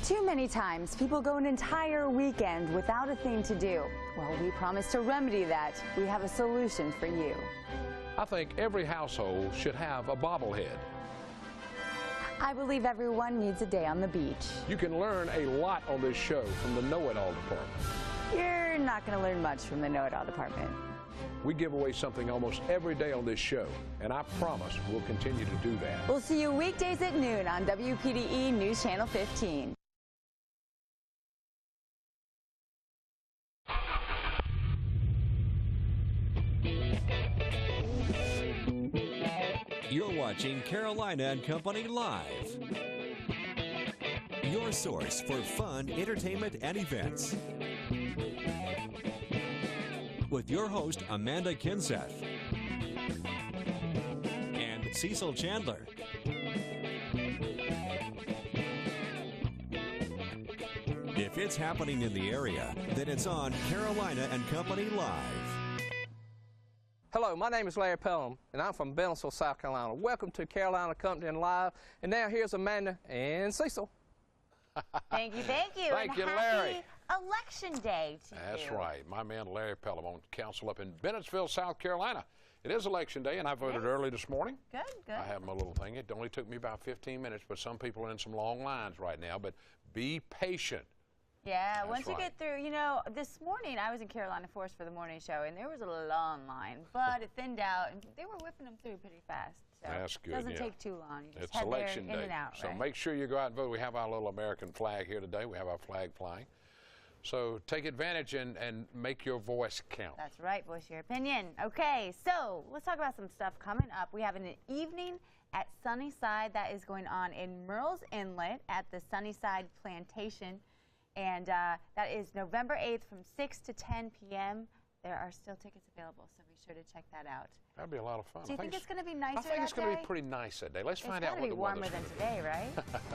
Too many times, people go an entire weekend without a thing to do. Well, we promise to remedy that. We have a solution for you. I think every household should have a bobblehead. I believe everyone needs a day on the beach. You can learn a lot on this show from the Know-It-All department. You're not going to learn much from the Know-It-All department. We give away something almost every day on this show, and I promise we'll continue to do that. We'll see you weekdays at noon on WPDE News Channel 15. You're watching Carolina and Company Live, your source for fun, entertainment, and events. With your host, Amanda Kinseth and Cecil Chandler. If it's happening in the area, then it's on Carolina and Company Live. Hello, my name is Larry Pelham, and I'm from Bennettsville, South Carolina. Welcome to Carolina Company Live. And now here's Amanda and Cecil. Thank you, thank you. Thank you, Larry. Happy Election Day to you. That's right. My man Larry Pelham on council up in Bennettsville, South Carolina. It is Election Day, and I voted early this morning. Good, good. I have my little thing. It only took me about 15 minutes, but some people are in some long lines right now. But be patient. Yeah, That's once you right. get through, you know, this morning I was in Carolina Forest for the morning show, and there was a long line, but it thinned out, and they were whipping them through pretty fast. So That's good. It doesn't yeah. take too long. You just It's head Election there, Day, in and out, so right? make sure you go out and vote. We have our little American flag here today. We have our flag flying. So take advantage and make your voice count. That's right. Voice your opinion. Okay, so let's talk about some stuff coming up. We have an evening at Sunnyside that is going on in Merle's Inlet at the Sunnyside Plantation. And that is November 8th from 6 to 10 p.m. There are still tickets available, so be sure to check that out. That'd be a lot of fun. Do you think it's going to be nicer that day? I think it's going to be pretty nice that day. Let's find out what the weather's warmer than today, right?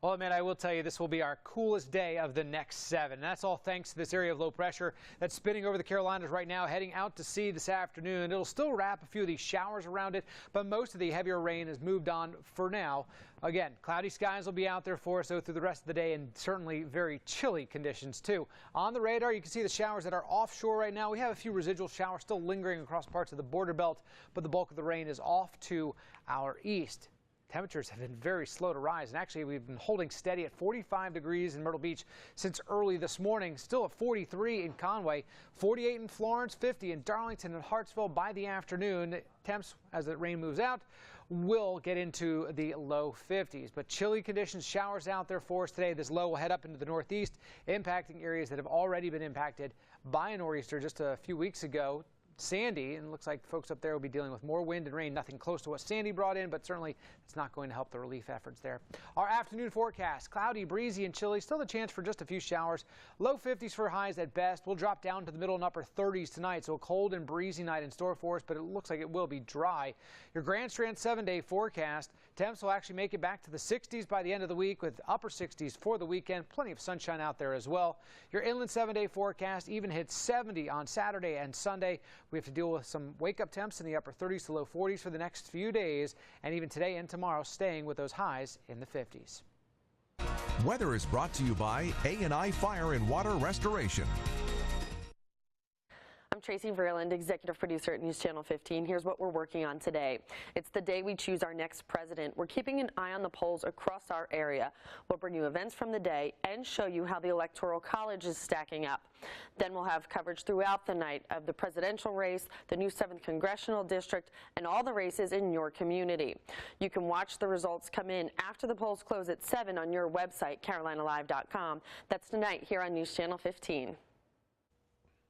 Well, man, I will tell you this will be our coolest day of the next 7. And that's all thanks to this area of low pressure that's spinning over the Carolinas right now, heading out to sea this afternoon. It'll still wrap a few of these showers around it, but most of the heavier rain has moved on for now. Again, cloudy skies will be out there for us through the rest of the day, and certainly very chilly conditions too. On the radar, you can see the showers that are offshore right now. We have a few residual showers still lingering across parts of the border belt, but the bulk of the rain is off to our east. Temperatures have been very slow to rise, and actually we've been holding steady at 45 degrees in Myrtle Beach since early this morning. Still at 43 in Conway, 48 in Florence, 50 in Darlington and Hartsville by the afternoon. Temps, as the rain moves out, will get into the low 50s. But chilly conditions, showers out there for us today. This low will head up into the northeast, impacting areas that have already been impacted by a nor'easter just a few weeks ago. Sandy, and it looks like folks up there will be dealing with more wind and rain. Nothing close to what Sandy brought in, but certainly it's not going to help the relief efforts there. Our afternoon forecast, cloudy, breezy, and chilly. Still the chance for just a few showers. Low 50s for highs at best. We'll drop down to the middle and upper 30s tonight, so a cold and breezy night in store for us, but it looks like it will be dry. Your Grand Strand 7-day forecast, temps will actually make it back to the 60s by the end of the week, with upper 60s for the weekend. Plenty of sunshine out there as well. Your inland 7-day forecast even hits 70 on Saturday and Sunday. We have to deal with some wake-up temps in the upper 30s to low 40s for the next few days, and even today and tomorrow staying with those highs in the 50s. Weather is brought to you by A&I Fire and Water Restoration. I'm Tracy Vreeland, executive producer at News Channel 15. Here's what we're working on today. It's the day we choose our next president. We're keeping an eye on the polls across our area. We'll bring you events from the day and show you how the Electoral College is stacking up. Then we'll have coverage throughout the night of the presidential race, the new 7th Congressional District, and all the races in your community. You can watch the results come in after the polls close at 7 on your website, carolinalive.com. That's tonight here on News Channel 15.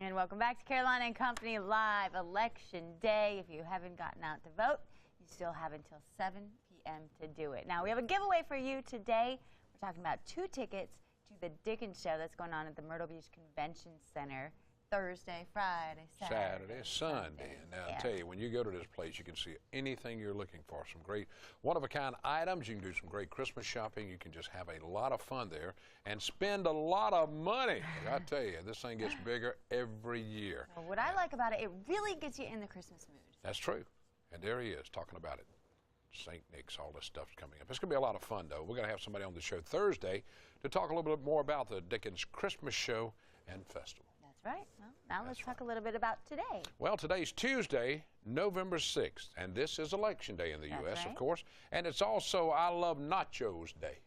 And welcome back to Carolina and Company Live, Election Day. If you haven't gotten out to vote, you still have until 7 p.m. to do it. Now, we have a giveaway for you today. We're talking about 2 tickets to the Dickens Show that's going on at the Myrtle Beach Convention Center Thursday, Friday, Saturday, Sunday. And now, I'll tell you, when you go to this place, you can see anything you're looking for. Some great one-of-a-kind items. You can do some great Christmas shopping. You can just have a lot of fun there and spend a lot of money. I tell you, this thing gets bigger every year. Well, what I like about it, it really gets you in the Christmas mood. That's true. And there he is talking about it. St. Nick's, all this stuff's coming up. It's going to be a lot of fun, though. We're going to have somebody on the show Thursday to talk a little bit more about the Dickens Christmas Show and Festival. That's right. Well, now let's talk a little bit about today. Well, today's Tuesday, November 6th, and this is Election Day in the U.S., of course, and it's also I Love Nachos Day.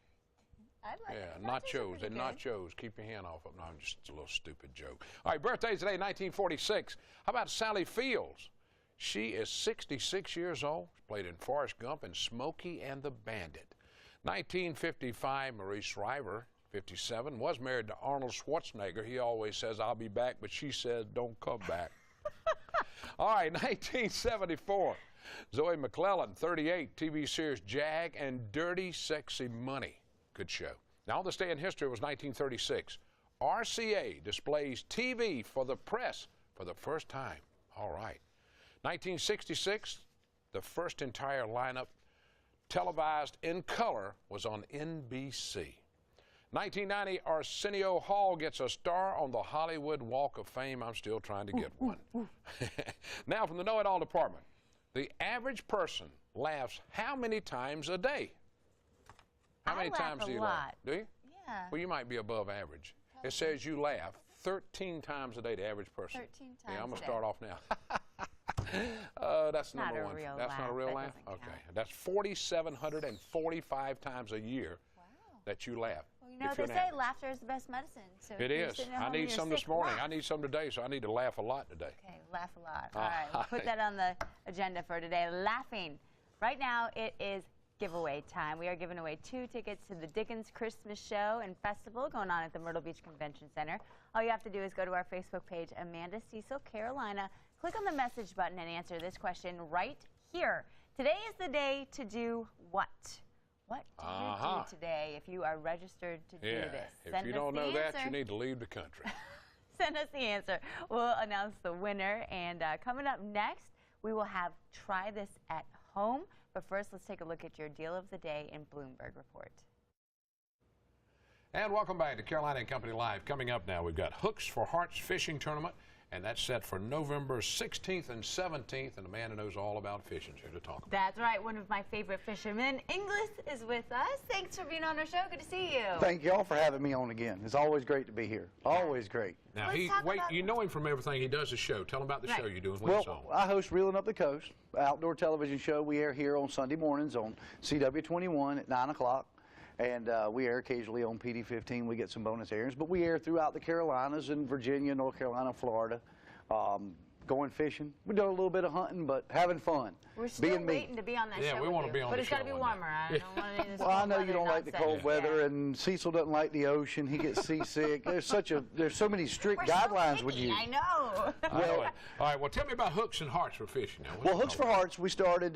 I like Yeah, nachos and nachos. Keep your hand off them. No, just a little stupid joke. All right, birthdays today, 1946. How about Sally Fields? She is 66 years old. She played in Forrest Gump and Smokey and the Bandit. 1955, Marie Shriver, 57, was married to Arnold Schwarzenegger. He always says, I'll be back, but she says, don't come back. All right, 1974, Zoe McClellan, 38, TV series Jag and Dirty Sexy Money. Good show. Now, on this day in history was 1936. RCA displays TV for the press for the first time. All right. 1966, the first entire lineup televised in color was on NBC. 1990, Arsenio Hall gets a star on the Hollywood Walk of Fame. I'm still trying to get one. Now, from the Know It All department, the average person laughs how many times a day? How many times do you laugh? Do you? Yeah. Well, you might be above average. It says you laugh 13 times a day, the average person. 13 times Yeah, I'm going a to day. start off now. That's Not number a one. real That's not a laugh. real That laugh? doesn't Okay. count. That's 4,745 times a year that you laugh. Well, you know, if they you're an say average. laughter is the best medicine. So It if you're is. sitting at I home and need you're some this sick, morning. laugh. I need some today, so I need to laugh a lot today. Okay, laugh a lot. All right, we'll All put that on the agenda for today. Laughing. Right now, it is giveaway time. We are giving away 2 tickets to the Dickens Christmas Show and Festival going on at the Myrtle Beach Convention Center. All you have to do is go to our Facebook page, Amanda Cecil Carolina, click on the message button and answer this question right here. Today is the day to do what? What do you do today if you are registered to do this? If you don't know that, you need to leave the country. Send us the answer. We'll announce the winner. And coming up next, we will have Try This at Home. But first, let's take a look at your deal of the day in Bloomberg Report. And welcome back to Carolina and Company Live. Coming up now, we've got Hooks for Hearts Fishing Tournament, and that's set for November 16th and 17th, and a man who knows all about fishing is here to talk about it. That's right. One of my favorite fishermen, Inglis, is with us. Thanks for being on our show. Good to see you. Thank you all for having me on again. It's always great to be here. Always great. Now, Let's talk about- you know him from everything. He does a show. Tell him about the show you do and what it's on. Well, I host Reeling Up the Coast, outdoor television show. We air here on Sunday mornings on CW21 at 9 o'clock. And we air occasionally on PD15. We get some bonus airings. But we air throughout the Carolinas and Virginia, North Carolina, Florida. Going fishing. We do a little bit of hunting, but having fun. We're still being me. waiting to be on that show. Yeah, we with want to you. be on but the it's got to show be one day. warmer. I don't want to. Well, I know you don't like the cold weather, and Cecil doesn't like the ocean. He gets seasick. There's so many strict guidelines with you. I know. All right, well, tell me about Hooks and Hearts for fishing. Now, Well, Hooks for Hearts, we started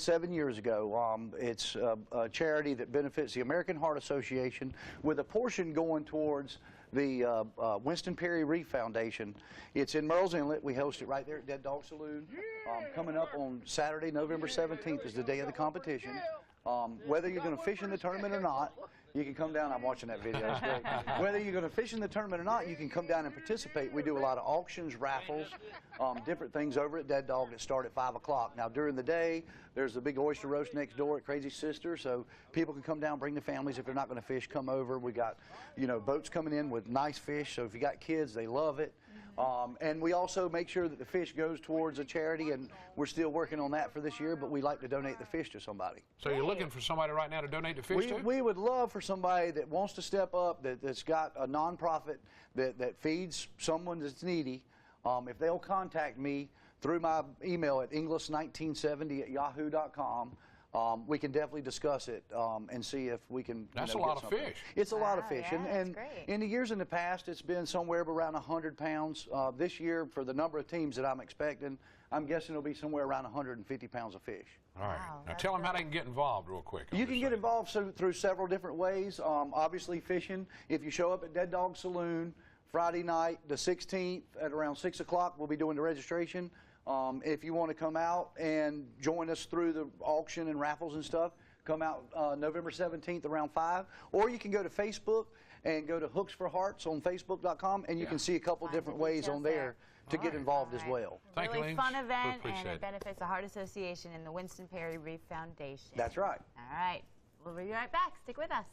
7 years ago. It's a charity that benefits the American Heart Association, with a portion going towards the Winston Perry Reef Foundation. It's in Merle's Inlet. We host it right there at Dead Dog Saloon. Coming up on Saturday, November 17th is the day of the competition. Whether you're going to fish in the tournament or not, you can come down. I'm watching that video. It's great. Whether you're going to fish in the tournament or not, you can come down and participate. We do a lot of auctions, raffles, different things over at Dead Dog that start at 5 o'clock. Now, during the day, there's the big oyster roast next door at Crazy Sister, so people can come down, bring the families. If they're not going to fish, come over. We got, boats coming in with nice fish, so if you got kids, they love it. And we also make sure that the fish goes towards a charity, and we're still working on that for this year, but we like to donate the fish to somebody. So you're looking for somebody right now to donate the fish to? We would love for somebody that wants to step up, that's got a nonprofit that feeds someone that's needy. If they'll contact me through my email at inglis1970@yahoo.com, we can definitely discuss it and see if we can. That's get a lot of something. fish. It's a lot of fish, yeah, and that's great. in the years in the past, it's been somewhere around 100 pounds. This year, for the number of teams that I'm expecting, I'm guessing it'll be somewhere around 150 pounds of fish. All right. Wow, Now that's tell them how good. they can get involved real quick. You can get involved through several different ways. Obviously, fishing. If you show up at Dead Dog Saloon Friday night, the 16th, at around 6 o'clock, we'll be doing the registration. If you want to come out and join us through the auction and raffles and stuff, come out November 17th around 5. Or you can go to Facebook and go to Hooks for Hearts on Facebook.com, and you can see a couple different ways on there to get involved as well. Thank you, Really Lynn. fun We event, and appreciate it it. benefits the Heart Association and the Winston Perry Reef Foundation. That's right. All right. We'll be right back. Stick with us.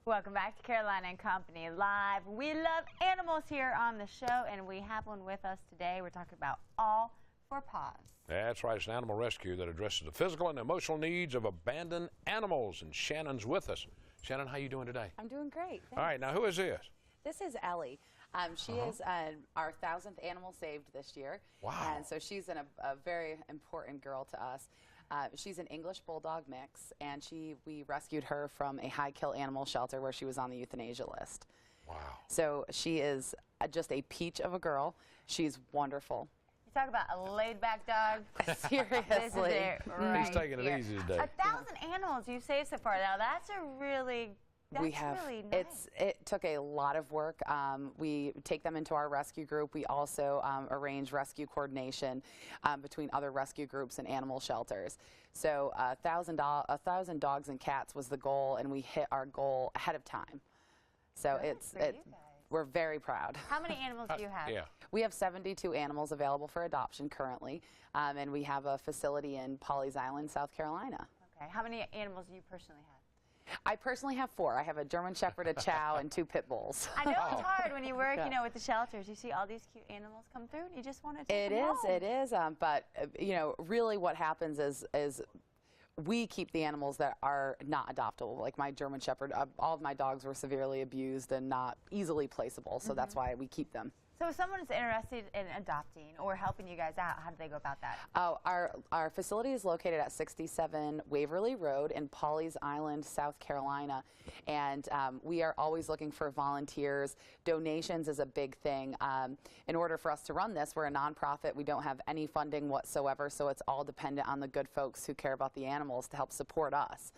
Welcome back to Carolina and Company Live. We love animals here on the show, and we have one with us today. We're talking about All for Paws. That's right. It's an animal rescue that addresses the physical and emotional needs of abandoned animals. And Shannon's with us. Shannon, how you doing today? I'm doing great. Thanks. All right. Now, who is this? This is Ellie. She is our 1,000th animal saved this year. Wow. And so she's a very important girl to us. She's an English Bulldog mix, and we rescued her from a high-kill animal shelter where she was on the euthanasia list. Wow. So she is just a peach of a girl. She's wonderful. You talk about a laid-back dog. Seriously. This is it right He's taking it here. easy today. 1,000 animals you've saved so far. Now, that's a really... We have. Really nice. It took a lot of work. We take them into our rescue group. We also arrange rescue coordination between other rescue groups and animal shelters. So 1,000 dogs and cats was the goal, and we hit our goal ahead of time. So we're very proud. How many animals do you have? Yeah. We have 72 animals available for adoption currently, and we have a facility in Pawleys Island, South Carolina. Okay. How many animals do you personally have? I personally have 4. I have a German Shepherd, a Chow, and 2 pit bulls. I know it's hard when you work, you know, with the shelters. You see all these cute animals come through, and you just want to take them home. It is. But you know, really, what happens is we keep the animals that are not adoptable. Like my German Shepherd, all of my dogs were severely abused and not easily placeable, so that's why we keep them. So if someone is interested in adopting or helping you guys out, how do they go about that? Oh, our facility is located at 67 Waverly Road in Pawleys Island, South Carolina, and we are always looking for volunteers. Donations is a big thing. In order for us to run this, we're a nonprofit. We don't have any funding whatsoever, so it's all dependent on the good folks who care about the animals to help support us.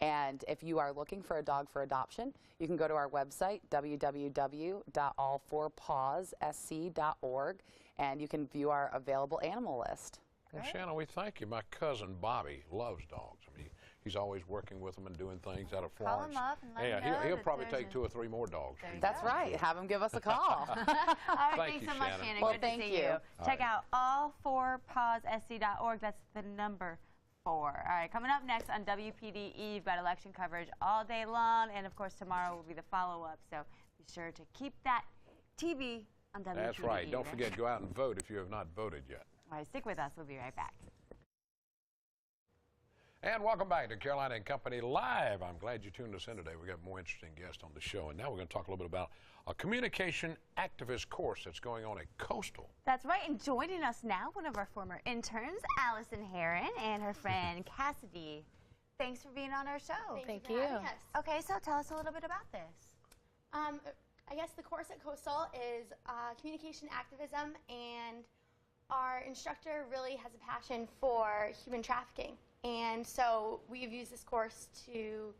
And if you are looking for a dog for adoption, you can go to our website, www.allforpawssc.org, and you can view our available animal list. Well, Shannon, we thank you. My cousin Bobby loves dogs. I mean, he's always working with them and doing things out of Florence. Call him up and let him know he'll that probably there's take 2 or 3 more dogs. That's right. Have them give us a call. All right, Thank thanks you, so much, Shannon. Shannon. Well, Good thank to see you. Check out allforpawssc.org. That's the number 4. All right, coming up next on WPDE, you've got election coverage all day long, and of course tomorrow will be the follow-up. So be sure to keep that TV on WPDE. That's right. Don't forget, go out and vote if you have not voted yet. All right, stick with us. We'll be right back. And welcome back to Carolina and Company Live. I'm glad you tuned us in today. We got more interesting guests on the show. And now we're going to talk a little bit about a communication activist course that's going on at Coastal. That's right, and joining us now, one of our former interns, Allison Heron, and her friend Cassidy. Thanks for being on our show. Thank you. Okay, so tell us a little bit about this. I guess the course at Coastal is communication activism, and our instructor really has a passion for human trafficking. And so we've used this course to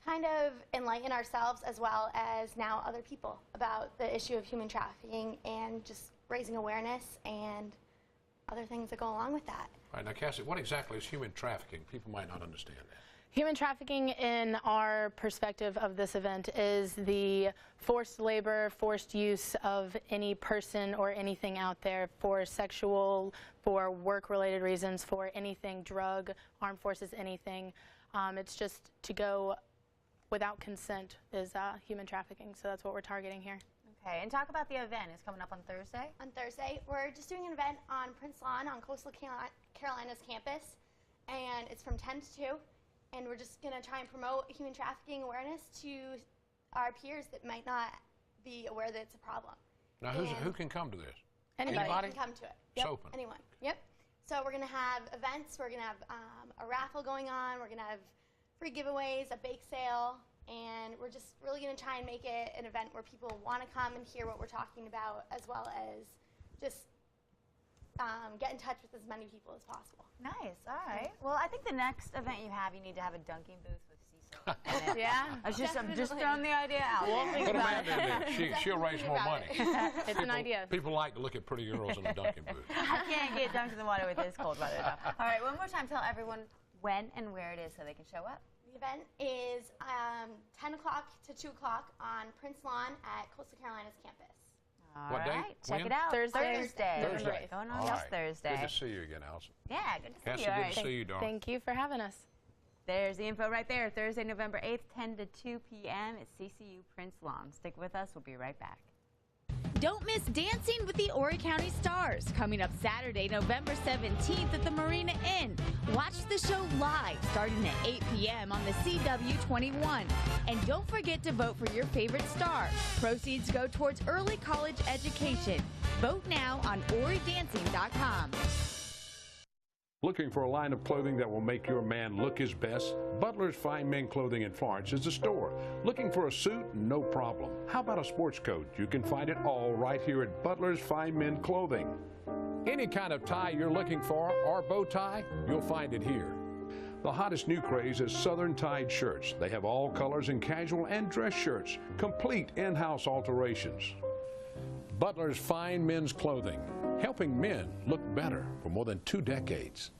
kind of enlighten ourselves as well as now other people about the issue of human trafficking and just raising awareness and other things that go along with that. All right, now, Cassie, what exactly is human trafficking? People might not understand that. Human trafficking, in our perspective of this event, is the forced labor, forced use of any person or anything out there for sexual, for work-related reasons, for anything, drug, armed forces, anything. It's just to go without consent is human trafficking, so that's what we're targeting here. Okay, and talk about the event. It's coming up on Thursday. On Thursday, we're just doing an event on Prince Lawn on Coastal Carolina's campus, and it's from 10 to 2. And we're just going to try and promote human trafficking awareness to our peers that might not be aware that it's a problem. Now, who can come to this? Anybody can come to it. It's open. Anyone. Yep. So we're going to have events. We're going to have a raffle going on. We're going to have free giveaways, a bake sale, and we're just really going to try and make it an event where people want to come and hear what we're talking about, as well as just get in touch with as many people as possible. Nice. All right. Well, I think the next event you need to have a dunking booth with Cecil. Yeah. I'm just throwing the idea out. Put Amanda in there. She'll raise more money. It's an idea. People like to look at pretty girls in the dunking booth. I can't get dunked in the water with this cold weather, though. All right. One more time, tell everyone when and where it is so they can show up. The event is 10 o'clock to 2 o'clock on Prince Lawn at Coastal Carolina's campus. All right, check it out. Thursday. Going on All this right. Thursday. Good to see you again, Allison. Yeah, good to see Cassie, you. All good right. to see you, darling. Thank you for having us. There's the info right there. Thursday, November 8th, 10 to 2 p.m. at CCU Prince Long. Stick with us. We'll be right back. Don't miss Dancing with the Horry County Stars, coming up Saturday, November 17th at the Marina Inn. Watch the show live starting at 8 p.m. on the CW21. And don't forget to vote for your favorite star. Proceeds go towards early college education. Vote now on OrieDancing.com. Looking for a line of clothing that will make your man look his best? Butler's Fine Men Clothing in Florence is the store. Looking for a suit? No problem. How about a sports coat? You can find it all right here at Butler's Fine Men Clothing. Any kind of tie you're looking for or bow tie, you'll find it here. The hottest new craze is Southern tied shirts. They have all colors in casual and dress shirts, complete in-house alterations. Butler's Fine Men's Clothing, helping men look better for more than 2 decades.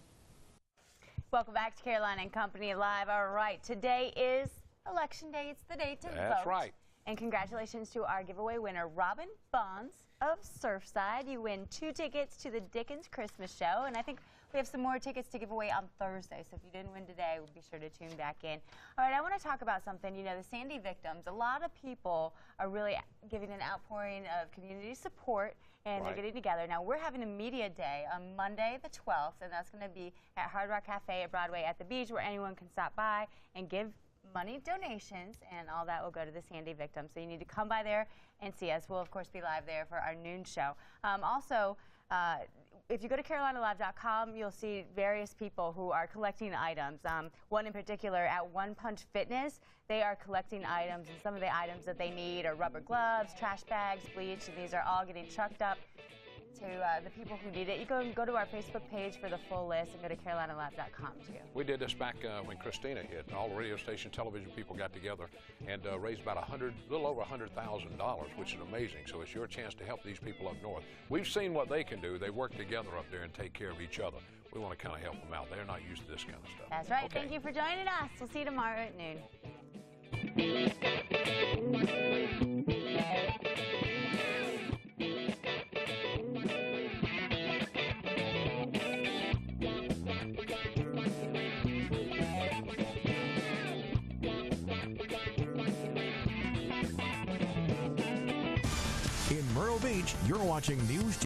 Welcome back to Carolina and Company Live. All right, today is Election Day. It's the day to vote. That's right. And congratulations to our giveaway winner, Robin Bonds of Surfside. You win 2 tickets to the Dickens Christmas Show, and I think we have some more tickets to give away on Thursday, so if you didn't win today, be sure to tune back in. All right, I want to talk about something. You know, the Sandy victims, a lot of people are really giving an outpouring of community support, and they're getting together. Now, we're having a media day on Monday the 12th, and that's going to be at Hard Rock Cafe at Broadway at the beach, where anyone can stop by and give money donations, and all that will go to the Sandy victims. So you need to come by there and see us. We'll, of course, be live there for our noon show. Also, if you go to CarolinaLive.com, you'll see various people who are collecting items. One in particular at One Punch Fitness, they are collecting items, and some of the items that they need are rubber gloves, trash bags, bleach, and these are all getting trucked up to the people who need it. You can go to our Facebook page for the full list and go to CarolinaLive.com too. We did this back when Christina hit. All the radio station, television people got together and raised about a little over $100,000, which is amazing. So it's your chance to help these people up north. We've seen what they can do. They work together up there and take care of each other. We want to kind of help them out. They're not used to this kind of stuff. That's right. Okay. Thank you for joining us. We'll see you tomorrow at noon. In Myrtle Beach, you're watching News